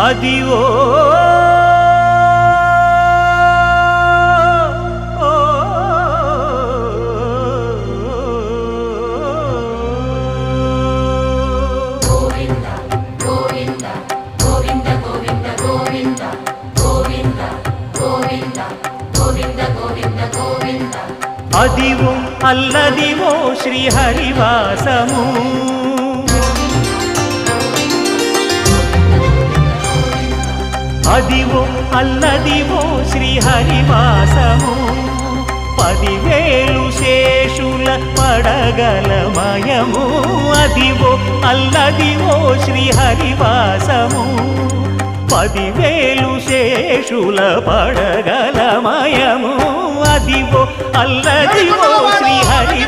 Adivo Adivo Alladivo శ్రీహరివాసము Adivo Alladivo శ్రీహరివాసము 10,000 శేషుల పడగలమయము Adivo Alladivo శ్రీహరివాసము 10,000 శేషుల పడగలమయము Adivo Alladivo Srihari